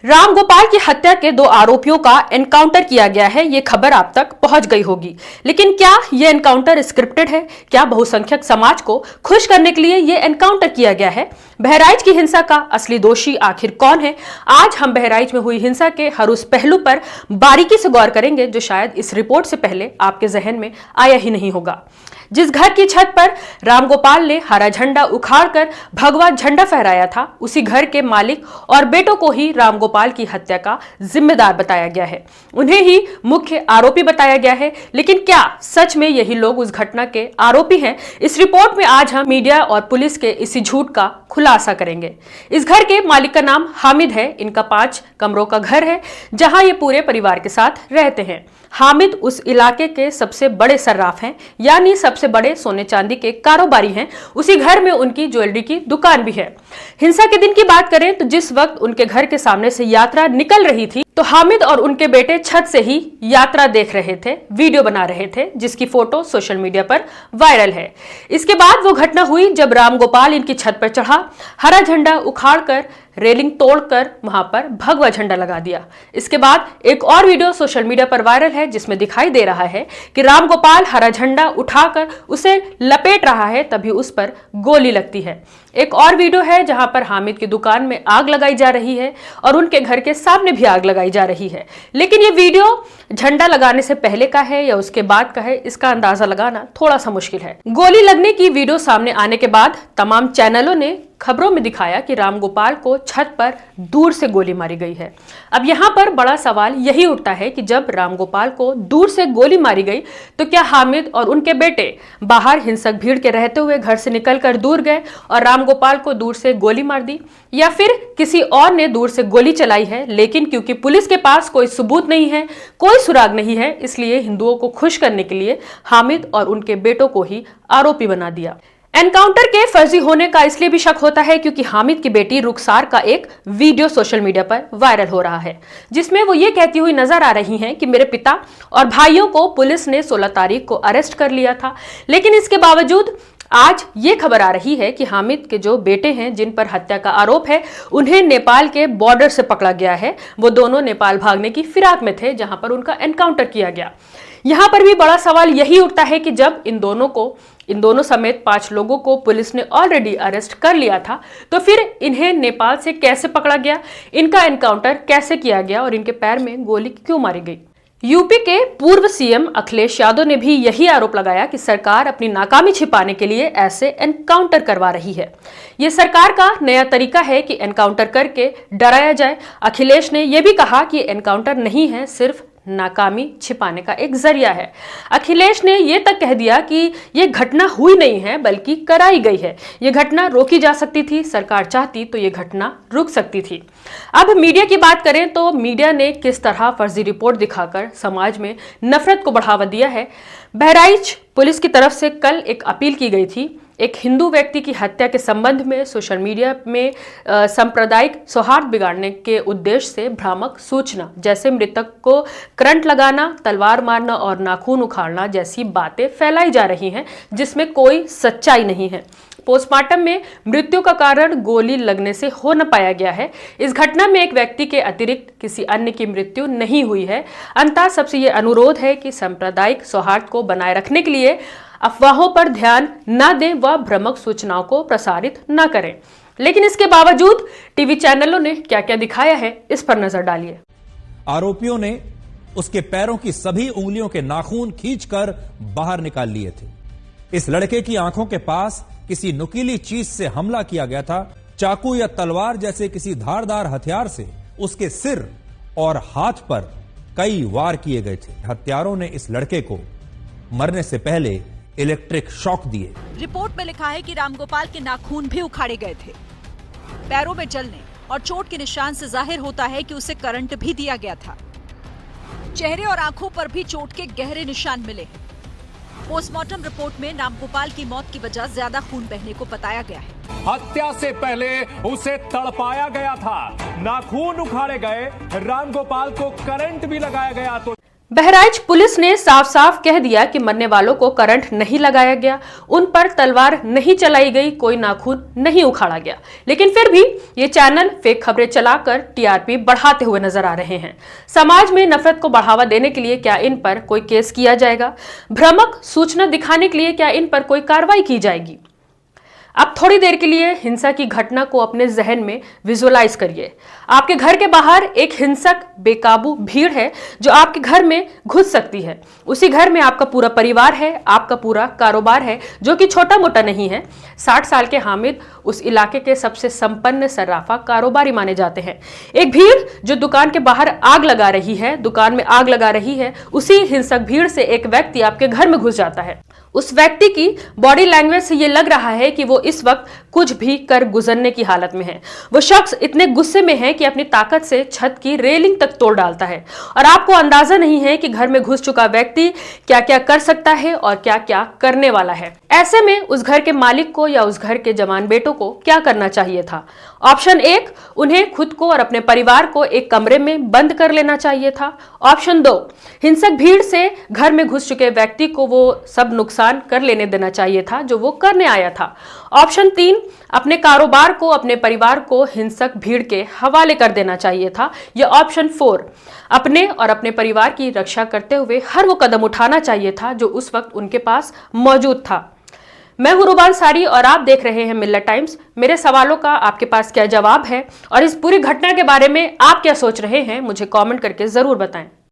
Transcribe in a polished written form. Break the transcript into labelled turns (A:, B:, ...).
A: रामगोपाल की हत्या के 2 आरोपियों का एनकाउंटर किया गया है। ये खबर आप तक पहुंच गई होगी, लेकिन क्या ये एनकाउंटर स्क्रिप्टेड है? क्या बहुसंख्यक समाज को खुश करने के लिए ये एनकाउंटर किया गया है? बहराइच की हिंसा का असली दोषी आखिर कौन है? आज हम बहराइच में हुई हिंसा के हर उस पहलू पर बारीकी से गौर करेंगे जो शायद इस रिपोर्ट से पहले आपके जहन में आया ही नहीं होगा। जिस घर की छत पर रामगोपाल ने हरा झंडा उखाड़कर भगवा झंडा फहराया था, उसी घर के मालिक और बेटों को ही रामगोपाल की हत्या का जिम्मेदार बताया गया है। उन्हें ही मुख्य आरोपी बताया गया है। लेकिन क्या सच में यही लोग उस घटना के आरोपी हैं? इस रिपोर्ट में आज हम मीडिया और पुलिस के इसी झूठ का खुलासा करेंगे। इस घर के मालिक का नाम हामिद है। इनका 5 कमरों का घर है जहां ये पूरे परिवार के साथ रहते हैं। हामिद उस इलाके के सबसे बड़े सर्राफ हैं, यानी सबसे बड़े सोने चांदी के कारोबारी हैं। उसी घर में उनकी ज्वेलरी की दुकान भी है। हिंसा के दिन की बात करें तो जिस वक्त उनके घर के सामने से यात्रा निकल रही थी तो हामिद और उनके बेटे छत से ही यात्रा देख रहे थे, वीडियो बना रहे थे, जिसकी फोटो सोशल मीडिया पर वायरल है। इसके बाद वो घटना हुई जब रामगोपाल इनकी छत पर चढ़ा, हरा झंडा उखाड़कर रेलिंग तोड़कर वहां पर भगवा झंडा लगा दिया। इसके बाद एक और वीडियो सोशल मीडिया पर वायरल है जिसमें दिखाई दे रहा है कि रामगोपाल हरा झंडा उठाकर उसे लपेट रहा है, तभी उस पर गोली लगती है। एक और वीडियो है जहां पर हामिद की दुकान में आग लगाई जा रही है और उनके घर के सामने भी आग लगाई जा रही है। लेकिन ये वीडियो झंडा लगाने से पहले का है या उसके बाद का है, इसका अंदाजा लगाना थोड़ा सा मुश्किल है। गोली लगने की वीडियो सामने आने के बाद तमाम चैनलों ने खबरों में दिखाया कि रामगोपाल को छत पर दूर से गोली मारी गई है। अब यहाँ पर बड़ा सवाल यही उठता है कि जब रामगोपाल को दूर से गोली मारी गई तो क्या हामिद और उनके बेटे बाहर हिंसक भीड़ के रहते हुए घर से निकलकर दूर गए और रामगोपाल को दूर से गोली मार दी, या फिर किसी और ने दूर से गोली चलाई है? लेकिन क्योंकि पुलिस के पास कोई सबूत नहीं है, कोई सुराग नहीं है, इसलिए हिंदुओं को खुश करने के लिए हामिद और उनके बेटों को ही आरोपी बना दिया। एनकाउंटर के फर्जी होने का इसलिए भी शक होता है क्योंकि हामिद की बेटी रुखसार का एक वीडियो सोशल मीडिया पर वायरल हो रहा है जिसमें वो ये कहती हुई नजर आ रही हैं कि मेरे पिता और भाइयों को पुलिस ने 16 तारीख को अरेस्ट कर लिया था। लेकिन इसके बावजूद आज ये खबर आ रही है कि हामिद के जो बेटे हैं जिन पर हत्या का आरोप है, उन्हें नेपाल के बॉर्डर से पकड़ा गया है। वो दोनों नेपाल भागने की फिराक में थे जहां पर उनका एनकाउंटर किया गया। यहां पर भी बड़ा सवाल यही उठता है कि जब इन दोनों समेत 5 लोगों को पुलिस ने ऑलरेडी अरेस्ट कर लिया था तो फिर इन्हें नेपाल से कैसे पकड़ा गया, इनका एनकाउंटर कैसे किया गया और इनके पैर में गोली क्यों मारी गई? यूपी के पूर्व सीएम अखिलेश यादव ने भी यही आरोप लगाया कि सरकार अपनी नाकामी छिपाने के लिए ऐसे एनकाउंटर करवा रही है। यह सरकार का नया तरीका है कि एनकाउंटर करके डराया जाए। अखिलेश ने यह भी कहा कि एनकाउंटर नहीं है, सिर्फ नाकामी छिपाने का एक जरिया है। अखिलेश ने यह तक कह दिया कि यह घटना हुई नहीं है बल्कि कराई गई है। यह घटना रोकी जा सकती थी, सरकार चाहती तो यह घटना रुक सकती थी। अब मीडिया की बात करें तो मीडिया ने किस तरह फर्जी रिपोर्ट दिखाकर समाज में नफरत को बढ़ावा दिया है। बहराइच पुलिस की तरफ से कल एक अपील की गई थी। एक हिंदू व्यक्ति की हत्या के संबंध में सोशल मीडिया में सांप्रदायिक सौहार्द बिगाड़ने के उद्देश्य से भ्रामक सूचना जैसे मृतक को करंट लगाना, तलवार मारना और नाखून उखाड़ना जैसी बातें फैलाई जा रही हैं जिसमें कोई सच्चाई नहीं है। पोस्टमार्टम में मृत्यु का कारण गोली लगने से हो न पाया गया है। इस घटना में एक व्यक्ति के अतिरिक्त किसी अन्य की मृत्यु नहीं हुई है। अंततः सबसे ये अनुरोध है कि सांप्रदायिक सौहार्द को बनाए रखने के लिए अफवाहों पर ध्यान न दें व भ्रामक सूचनाओं को प्रसारित न करें। लेकिन इसके बावजूद टीवी चैनलों ने क्या क्या दिखाया है, इस पर नजर डालिए।
B: आरोपियों ने उसके पैरों की सभी उंगलियों के नाखून खींचकर बाहर निकाल लिए थे। इस लड़के की आंखों के पास किसी नुकीली चीज से हमला किया गया था। चाकू या तलवार जैसे किसी धारदार हथियार से उसके सिर और हाथ पर कई वार किए गए थे। हत्यारों ने इस लड़के को मरने से पहले इलेक्ट्रिक शॉक दिए।
C: रिपोर्ट में लिखा है कि रामगोपाल के नाखून भी उखाड़े गए थे। पैरों में जलने और चोट के निशान से जाहिर होता है कि उसे करंट भी दिया गया था। चेहरे और आंखों पर भी चोट के गहरे निशान मिले हैं। पोस्टमार्टम रिपोर्ट में रामगोपाल की मौत की वजह ज्यादा खून बहने को बताया गया है।
D: हत्या से पहले उसे तड़पाया गया था, नाखून उखाड़े गए, रामगोपाल को करंट भी लगाया गया। तो
A: बहराइच पुलिस ने साफ साफ कह दिया कि मरने वालों को करंट नहीं लगाया गया, उन पर तलवार नहीं चलाई गई, कोई नाखून नहीं उखाड़ा गया। लेकिन फिर भी ये चैनल फेक खबरें चलाकर टीआरपी बढ़ाते हुए नजर आ रहे हैं। समाज में नफरत को बढ़ावा देने के लिए क्या इन पर कोई केस किया जाएगा? भ्रामक सूचना दिखाने के लिए क्या इन पर कोई कार्रवाई की जाएगी? अब थोड़ी देर के लिए हिंसा की घटना को अपने जहन में विजुअलाइज करिए। आपके घर के बाहर एक हिंसक बेकाबू भीड़ है जो आपके घर में घुस सकती है। उसी घर में आपका पूरा परिवार है, आपका पूरा कारोबार है, जो कि छोटा मोटा नहीं है। 60 साल के हामिद उस इलाके के सबसे संपन्न सर्राफा कारोबारी माने जाते हैं। एक भीड़ जो दुकान के बाहर आग लगा रही है, दुकान में आग लगा रही है, उसी हिंसक भीड़ से एक व्यक्ति आपके घर में घुस जाता है। उस व्यक्ति की बॉडी लैंग्वेज से ये लग रहा है कि वो इस वक्त कुछ भी कर गुजरने की हालत में है। वो शख्स इतने गुस्से में है कि अपनी ताकत से छत की रेलिंग तक तोड़ डालता है और आपको अंदाजा नहीं है कि घर में घुस चुका व्यक्ति क्या क्या कर सकता है और क्या क्या करने वाला है। ऐसे में उस घर के मालिक को या उस घर के जवान बेटों को क्या करना चाहिए था? ऑप्शन 1, उन्हें खुद को और अपने परिवार को एक कमरे में बंद कर लेना चाहिए था। ऑप्शन 2, हिंसक भीड़ से घर में घुस चुके व्यक्ति को वो सब नुकसान कर लेने देना चाहिए था जो वो करने आया था। ऑप्शन 3, अपने कारोबार को, अपने परिवार को हिंसक भीड़ के हवाले कर देना चाहिए था। या ऑप्शन 4, अपने और अपने परिवार की रक्षा करते हुए हर वो कदम उठाना चाहिए था जो उस वक्त उनके पास मौजूद था। मैं हूं रूबा अंसारी और आप देख रहे हैं मिल्लत टाइम्स। मेरे सवालों का आपके पास क्या जवाब है और इस पूरी घटना के बारे में आप क्या सोच रहे हैं, मुझे कमेंट करके जरूर बताएं।